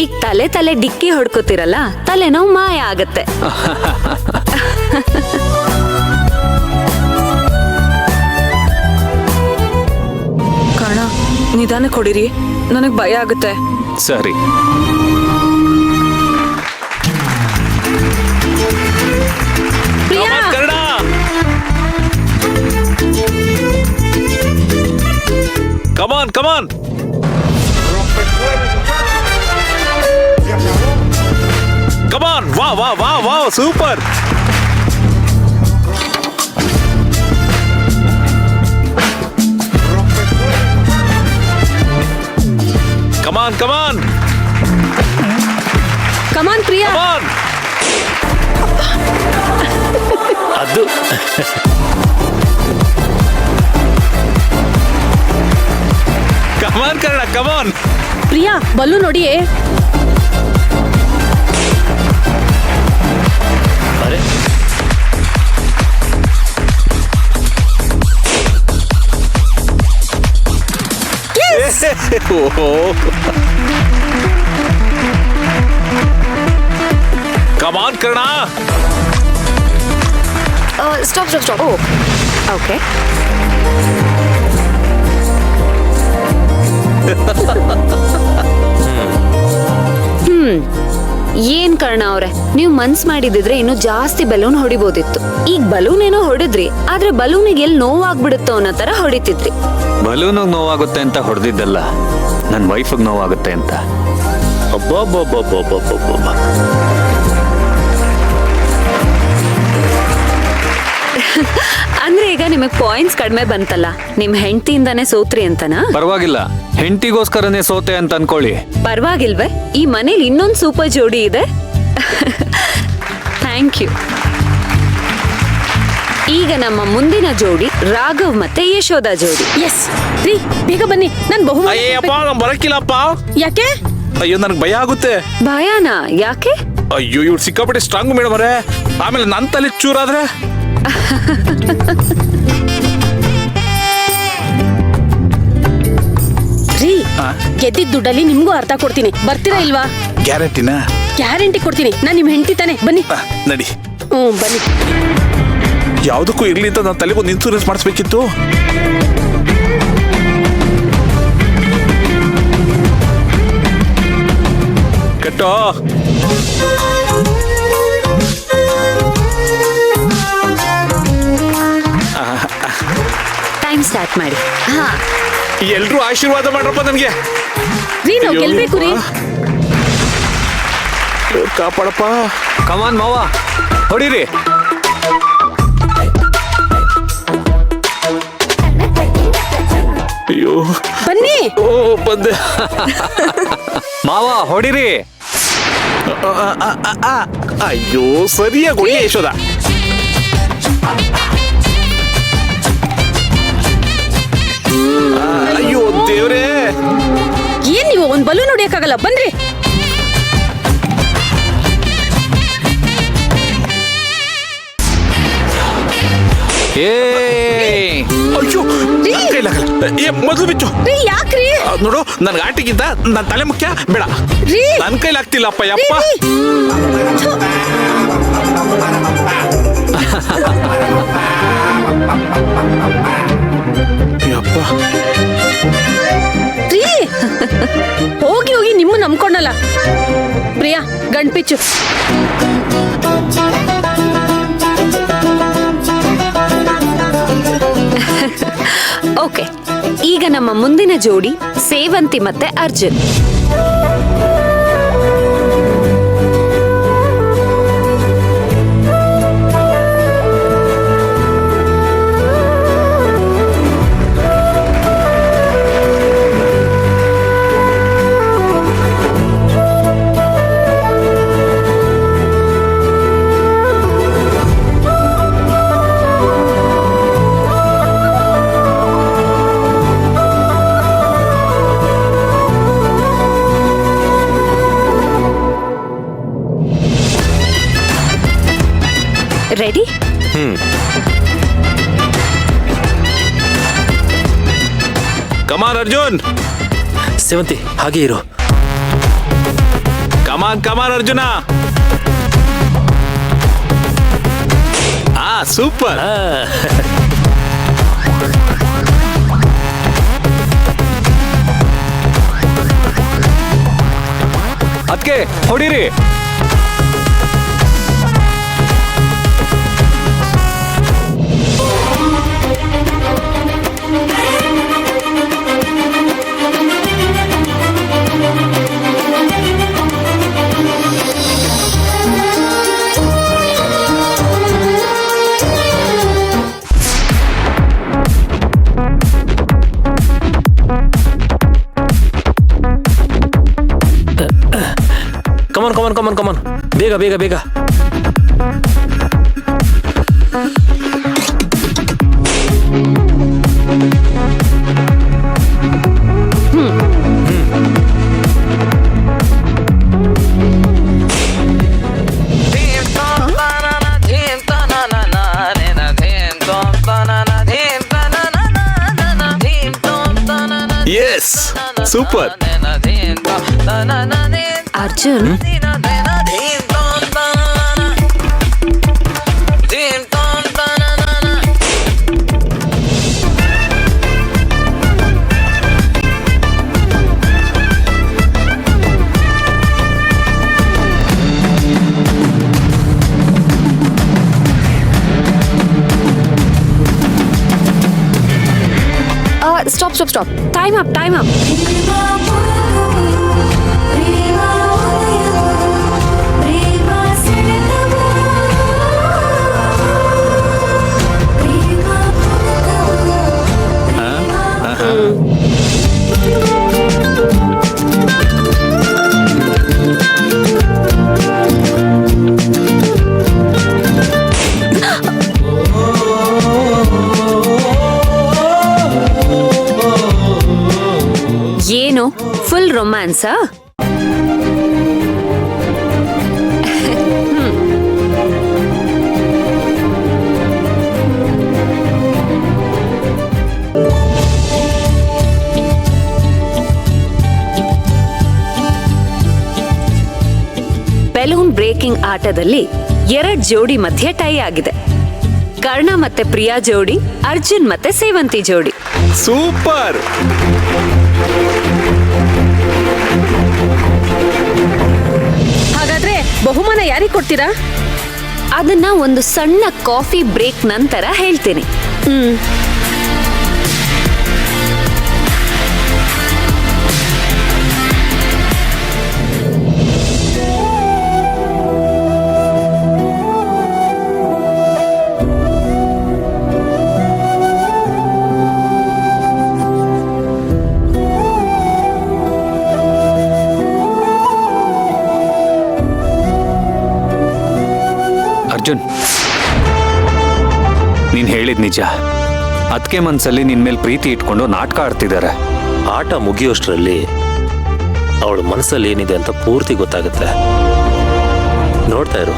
ಈಗ ತಲೆ ಡಿಕ್ಕಿ ಹೊಡ್ಕೋತಿರಲ್ಲ, ತಲೆನೋವು ಮಾಯ ಆಗತ್ತೆ. ಕಣ ನಿಧಾನ ಕೊಡಿರಿ, ನನಗ್ ಭಯ ಆಗುತ್ತೆ. ಸರಿ. ಕಮಾನ್ ಕಮಾನ್ ಕಮಾನ್. ವಾ ವಾ ವಾ ವಾ ಸೂಪರ್. ಕಮಾನ್ ಕಮಾನ್ ಕಮಾನ್ ಪ್ರಿಯಾ. ಕಮಾನ್. ಅದು ಕಮಾನ್ ಕರ್ಣ ಕಮಾನ್. ಪ್ರಿಯಾ ಬಲ್ಲು ನೋಡಿ. ಅರೆ ಕಮಾನ್ ಕರ್ಣ. ಸ್ಟಾಪ್. ಓಕೆ. ಏನ್ ಕರ್ಣ ಅವ್ರೆ, ನೀವ್ ಮನ್ಸ್ ಮಾಡಿದಿದ್ರೆ ಇನ್ನು ಜಾಸ್ತಿ ಬಲೂನ್ ಹೊಡಿಬೋದಿತ್ತು. ಈಗ ಬಲೂನ್ ಏನೋ ಹೊಡಿದ್ರಿ, ಆದ್ರೆ ಬಲೂನಿಗೆ ಎಲ್ಲಿ ನೋವಾಗ್ಬಿಡುತ್ತೋ ಅನ್ನೋ ತರ ಹೊಡಿತಿದ್ರಿ. ಬಲೂನಿಗೆ ನೋವಾಗುತ್ತೆ ಅಂತ ಹೊಡೆದಿದ್ದಲ್ಲ, ನನ್ನ ವೈಫಿಗೆ ನೋವಾಗುತ್ತೆ ಅಂತ. ಅಂದ್ರೆ ಈಗ ನಿಮಗ್ ಪಾಯಿಂಟ್ಸ್ ಕಡಿಮೆ ಬಂತಲ್ಲ, ನಿಮ್ ಹೆಂಡತಿಯಿಂದಾನೇ ಸೋತ್ರಿ ಅಂತನಾ? ಪರವಾಗಿಲ್ಲ, ಹೆಂಡತಿಗೋಸ್ಕರನೇ ಸೋತೆ ಅಂತ ಅನ್ಕೊಳ್ಳಿ. ಪರವಾಗಿಲ್ವೇ, ಈ ಮನೇಲಿ ಇನ್ನೊಂದು ಸೂಪರ್ ಜೋಡಿ ಇದೆ. Thank you. ಈಗ ನಮ್ಮ ಮುಂದಿನ ಜೋಡಿ ರಾಘವ್ ಮತ್ತೆ ಯಶೋಧ ಜೋಡಿ. ಎಸ್ ರೀ, ಬೇಗ ಬನ್ನಿ. ನನ್ ಅಯ್ಯಪ್ಪ ನಾನು ಬರಕ್ಕಿಲ್ಲಪ್ಪ. ಯಾಕೆ? ಅಯ್ಯೋ ನನಗೆ ಭಯ ಆಗುತ್ತೆ. ಭಯನಾ? ಯಾಕೆ? ಅಯ್ಯೋ ಇವ್ರು ಸಿಕ್ಕಾಪಟ್ಟೆ ಸ್ಟ್ರಾಂಗ್ ಮೇಡಮ್ ಅವರೇ, ಆಮೇಲೆ ನನ್ನ ತಲೆ ಚೂರಾದ್ರೆ. ರೀ, ಗೆದ್ದಿದ್ ದುಡ್ಡಲ್ಲಿ ನಿಮ್ಗೂ ಅರ್ಥ ಕೊಡ್ತೀನಿ, ಬರ್ತೀರಾ ಇಲ್ವಾ? ಗ್ಯಾರಂಟಿನಾ? ಗ್ಯಾರಂಟಿ ಕೊಡ್ತೀನಿ. ನಾನ್ ನಿಮ್ ಹೆಂಡತಿ ತಾನೆ, ಬನ್ನಿ. ನಡಿ. ಬನ್ನಿ. ಯಾವ್ದಕ್ಕೂ ಇರ್ಲಿ ಅಂತ ನಾನು ತಲೆಗೊಂದು ಇನ್ಸೂರೆನ್ಸ್ ಮಾಡಿಸ್ಬೇಕಿತ್ತು. ಕಟ್ಟೋ. ಟೈಮ್ ಸ್ಟಾರ್ಟ್ ಮಾಡಿ. ಹಾ, ಎಲ್ರೂ ಆಶೀರ್ವಾದ ಮಾಡ್ರಪ್ಪ ನನಗೆ. ರೀ, ನಾವು ಗೆಲ್ಬೇಕು ರೀ. ಕಾಪಾಡಪ್ಪ. ಕಮಾನ್ ಮಾವ, ಹೊಡಿರಿ. ಅಯ್ಯೋ ಬನ್ನಿ. ಓ ಬಂದೆ. ಮಾವ ಹೊಡಿರಿ. ಅಯ್ಯೋ ಸರಿಯಾಗಿ ಹೊಡಿ ಯಶೋಧ. ಅಯ್ಯೋ ದೇವ್ರೇ. ಏನ್ ನೀವು ಒಂದ್ ಬಲೂನ್ ಹೊಡಿಯಕ್ಕಾಗಲ್ಲ, ಬನ್ರಿ. ಏ ಅಯ್ಯೋ ಮೊದಲು ಬಿಚ್ಚು. ರೀ, ಯಾಕ್ರಿ? ನೋಡು, ನನ್ಗೆ ಆಟಿಗಿಂತ ನನ್ನ ತಲೆ ಮುಖ್ಯ. ಬೇಡ, ರೀ, ನನ್ ಕೈಲಾಗ್ತಿಲ್ಲಪ್ಪ. ಯಪ್ಪ ಯಪ್ಪ. ರೀ, ಹೋಗಿ ಹೋಗಿ ನಿಮ್ಮ ನಂಬ್ಕೊಂಡಲ್ಲ. ಪ್ರಿಯಾ, ಗಂಡ್ಪಿಚ್ಚು. ಓಕೆ. ಈಗ ನಮ್ಮ ಮುಂದಿನ ಜೋಡಿ ಸೇವಂತಿ ಮತ್ತೆ ಅರ್ಜುನ್. ರೆಡಿ? ಕಮಾನ್ ಅರ್ಜುನ್. ಸೇವಂತಿ ಹಾಗೆ ಇರು. ಕಮಾನ್ ಅರ್ಜುನ. ಸೂಪರ್. ಅದಕ್ಕೆ ಹೊಡೀರಿ. ಕಮನ್ ಬೇಗ ಬೇಗ ಬೇಗ. Yes super. Arjun, stop. Time up. ಏನು ಫುಲ್ ರೊಮ್ಯಾನ್ಸಾ? ಬೆಲೂನ್ ಬ್ರೇಕಿಂಗ್ ಆಟದಲ್ಲಿ 2 ಜೋಡಿ ಮಧ್ಯೆ ಟೈ ಆಗಿದೆ. ಕರ್ಣ ಮತ್ತೆ ಪ್ರಿಯಾ ಜೋಡಿ, ಅರ್ಜುನ್ ಮತ್ತೆ ಸೇವಂತಿ ಜೋಡಿ. ಸೂಪರ್. ಹಾಗಾದ್ರೆ ಬಹುಮಾನ ಯಾರಿಗೆ ಕೊಡ್ತೀರಾ? ಅದನ್ನ ಒಂದು ಸಣ್ಣ ಕಾಫಿ ಬ್ರೇಕ್ ನಂತರ ಹೇಳ್ತೀನಿ. ಅರ್ಜುನ್, ನೀನ್ ಹೇಳಿದ್ ನಿಜ. ಅದಕ್ಕೆ ಮನ್ಸಲ್ಲಿ ನಿನ್ ಮೇಲೆ ಪ್ರೀತಿ ಇಟ್ಕೊಂಡು ನಾಟಕ ಆಡ್ತಿದ್ದಾರೆ. ಆಟ ಮುಗಿಯೋಷ್ಟರಲ್ಲಿ ಅವಳ ಮನಸ್ಸಲ್ಲಿ ಏನಿದೆ ಅಂತ ಪೂರ್ತಿ ಗೊತ್ತಾಗುತ್ತೆ. ನೋಡ್ತಾ ಇರು.